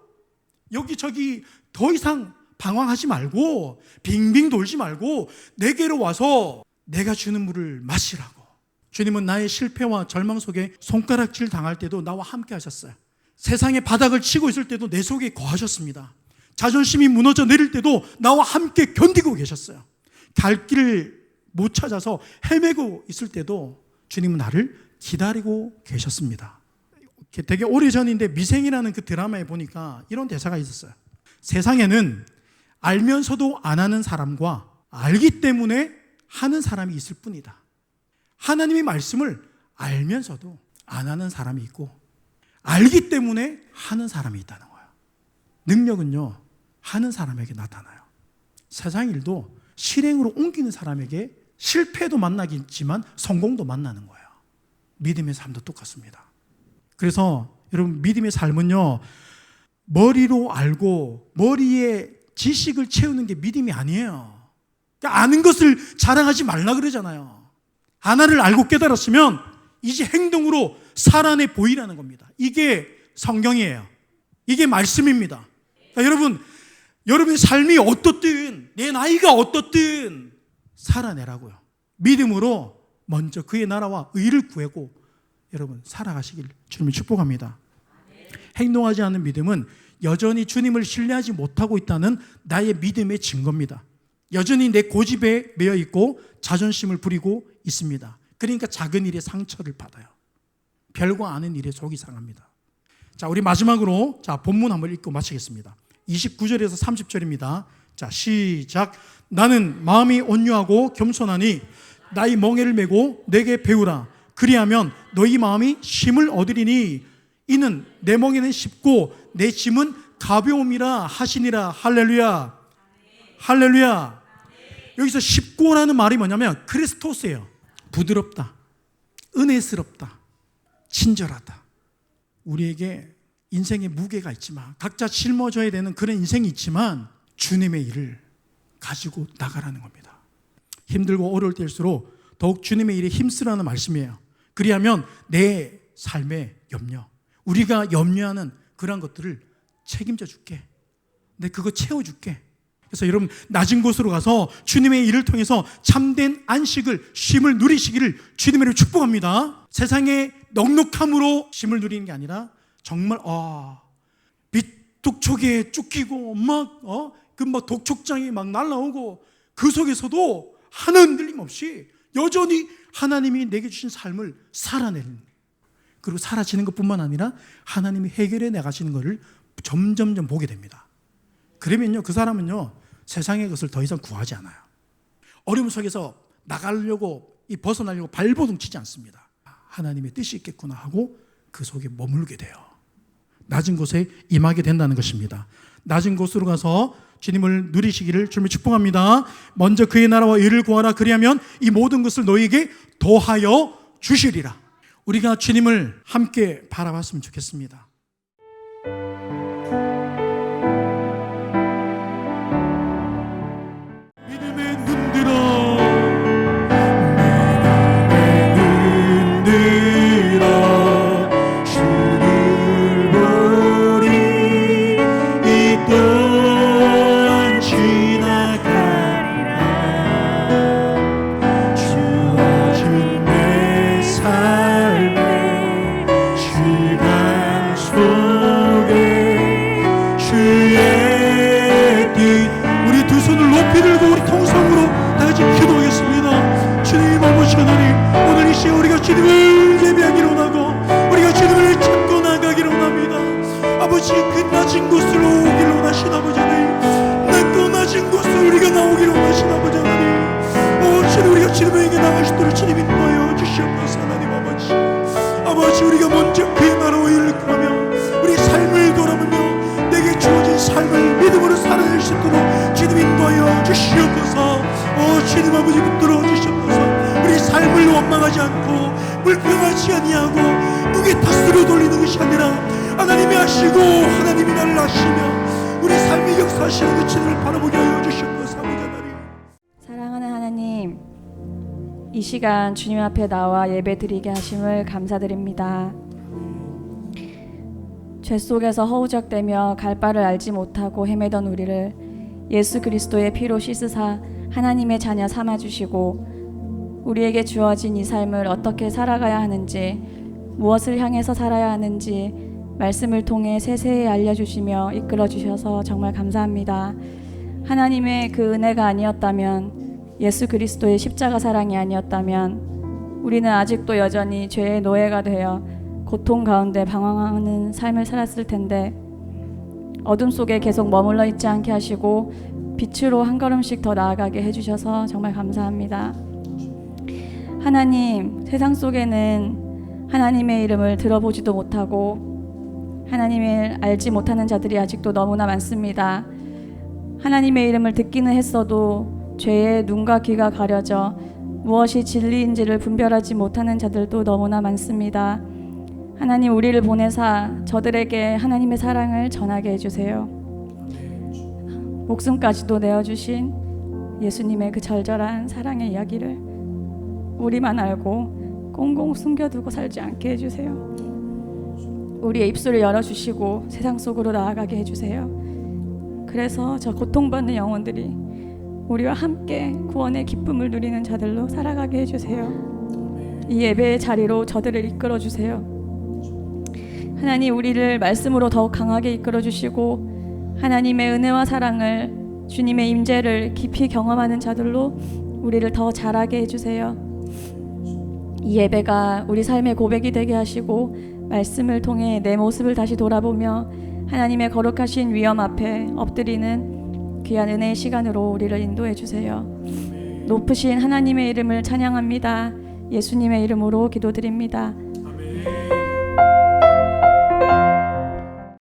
여기저기 더 이상 방황하지 말고 빙빙 돌지 말고 내게로 와서 내가 주는 물을 마시라고. 주님은 나의 실패와 절망 속에 손가락질 당할 때도 나와 함께 하셨어요. 세상의 바닥을 치고 있을 때도 내 속에 거하셨습니다. 자존심이 무너져 내릴 때도 나와 함께 견디고 계셨어요. 갈 길을 못 찾아서 헤매고 있을 때도 주님은 나를 기다리고 계셨습니다. 되게 오래전인데 미생이라는 그 드라마에 보니까 이런 대사가 있었어요. 세상에는 알면서도 안 하는 사람과 알기 때문에 하는 사람이 있을 뿐이다. 하나님의 말씀을 알면서도 안 하는 사람이 있고 알기 때문에 하는 사람이 있다는 거예요. 능력은요 하는 사람에게 나타나요. 세상 일도 실행으로 옮기는 사람에게 실패도 만나겠지만 성공도 만나는 거예요. 믿음의 삶도 똑같습니다. 그래서 여러분 믿음의 삶은요 머리로 알고 머리에 지식을 채우는 게 믿음이 아니에요. 그러니까 아는 것을 자랑하지 말라 그러잖아요. 하나를 알고 깨달았으면 이제 행동으로 살아내 보이라는 겁니다. 이게 성경이에요. 이게 말씀입니다. 그러니까 여러분의 삶이 어떻든 내 나이가 어떻든 살아내라고요. 믿음으로 먼저 그의 나라와 의를 구하고 여러분 살아가시길 주님을 축복합니다. 행동하지 않는 믿음은 여전히 주님을 신뢰하지 못하고 있다는 나의 믿음의 증거입니다. 여전히 내 고집에 매여 있고 자존심을 부리고 있습니다. 그러니까 작은 일에 상처를 받아요. 별거 아닌 일에 속이 상합니다. 자, 우리 마지막으로 본문 한번 읽고 마치겠습니다. 29절에서 30절입니다. 자, 시작. 나는 마음이 온유하고 겸손하니 나의 멍에를 메고 내게 배우라. 그리하면 너희 마음이 쉼을 얻으리니 이는 내 멍에는 쉽고 내 짐은 가벼움이라 하시니라. 할렐루야. 할렐루야. 여기서 쉽고라는 말이 뭐냐면 크리스토스예요. 부드럽다, 은혜스럽다, 친절하다. 우리에게 인생의 무게가 있지만, 각자 짊어져야 되는 그런 인생이 있지만 주님의 일을 가지고 나가라는 겁니다. 힘들고 어려울 때일수록 더욱 주님의 일에 힘쓰라는 말씀이에요. 그리하면 내 삶의 염려, 우리가 염려하는 그런 것들을 책임져 줄게. 내 그거 채워줄게. 그래서 여러분, 낮은 곳으로 가서 주님의 일을 통해서 참된 안식을, 쉼을 누리시기를 주님의 이름으로 축복합니다. 세상의 넉넉함으로 쉼을 누리는 게 아니라 정말 빛독촉에 쫓기고 막 독촉장이 막 날라오고 그 속에서도 하나 흔들림 없이 여전히 하나님이 내게 주신 삶을 살아내는, 그리고 사라지는 것뿐만 아니라 하나님이 해결해 나가시는 것을 점점점 보게 됩니다. 그러면요, 그 사람은요 세상의 것을 더 이상 구하지 않아요. 어려움 속에서 나가려고 벗어나려고 발버둥 치지 않습니다. 하나님의 뜻이 있겠구나 하고 그 속에 머물게 돼요. 낮은 곳에 임하게 된다는 것입니다. 낮은 곳으로 가서 주님을 누리시기를 주님을 축복합니다. 먼저 그의 나라와 의를 구하라. 그리하면 이 모든 것을 너희에게 더하여 주시리라. 우리가 주님을 함께 바라봤으면 좋겠습니다. 믿음의 눈 들어, 믿음의 눈 들어 주를 보리. 이 또한 지나가리라. 주어진 내 삶의 시간 속에 주의 뜻. 우리 두 손을 높이 들고 우리 통성으로 다 같이 기도하겠습니다. 주님 아버지 하나님, 오늘 이 시간 우리가 주님을 예배하기로 원하고 우리가 주님을 찾고 나가기로 원합니다. 아버지, 그 낮은 곳으로 오기를 원하신 아버지 하나님, 낮고 낮은 곳으로 우리가 나오기를 원하신 아버지 하나님, 주님, 우리가 주님에게 나갈 수 있도록 주님 인도하여 주시옵소서. 하나님 아버지, 우리가 먼저 그의 나라와 의를 구하며 우리 삶을 돌아보며 내게 주어진 삶을 믿음으로 살아낼 수 있도록 주님 인도하여 주시옵소서. 주님 아버지, 붙들어 주시옵소서. 우리 삶을 원망하지 않고 불평하지 아니하고 누구의 탓으로 돌리는 것이 아니라 하나님이 하시고 하나님이 나를 하시며 우리 삶의 역사하시는 그 주님을 바라보게 하여 주시옵소서. 아버지 하나님, 사랑하는 하나님, 이 시간 주님 앞에 나와 예배드리게 하심을 감사드립니다. 죄 속에서 허우적대며 갈 바를 알지 못하고 헤매던 우리를 예수 그리스도의 피로 씻으사 하나님의 자녀 삼아주시고 우리에게 주어진 이 삶을 어떻게 살아가야 하는지, 무엇을 향해서 살아야 하는지 말씀을 통해 세세히 알려주시며 이끌어주셔서 정말 감사합니다. 하나님의 그 은혜가 아니었다면, 예수 그리스도의 십자가 사랑이 아니었다면 우리는 아직도 여전히 죄의 노예가 되어 고통 가운데 방황하는 삶을 살았을 텐데, 어둠 속에 계속 머물러 있지 않게 하시고 빛으로 한 걸음씩 더 나아가게 해주셔서 정말 감사합니다. 하나님, 세상 속에는 하나님의 이름을 들어보지도 못하고 하나님을 알지 못하는 자들이 아직도 너무나 많습니다. 하나님의 이름을 듣기는 했어도 죄의 눈과 귀가 가려져 무엇이 진리인지를 분별하지 못하는 자들도 너무나 많습니다. 하나님, 우리를 보내사 저들에게 하나님의 사랑을 전하게 해주세요. 목숨까지도 내어주신 예수님의 그 절절한 사랑의 이야기를 우리만 알고 꽁꽁 숨겨두고 살지 않게 해주세요. 우리의 입술을 열어주시고 세상 속으로 나아가게 해주세요. 그래서 저 고통받는 영혼들이 우리와 함께 구원의 기쁨을 누리는 자들로 살아가게 해주세요. 이 예배의 자리로 저들을 이끌어주세요. 하나님, 우리를 말씀으로 더욱 강하게 이끌어주시고 하나님의 은혜와 사랑을, 주님의 임재를 깊이 경험하는 자들로 우리를 더 자라게 해주세요. 이 예배가 우리 삶의 고백이 되게 하시고 말씀을 통해 내 모습을 다시 돌아보며 하나님의 거룩하신 위엄 앞에 엎드리는 귀한 은혜의 시간으로 우리를 인도해 주세요. 높으신 하나님의 이름을 찬양합니다. 예수님의 이름으로 기도드립니다.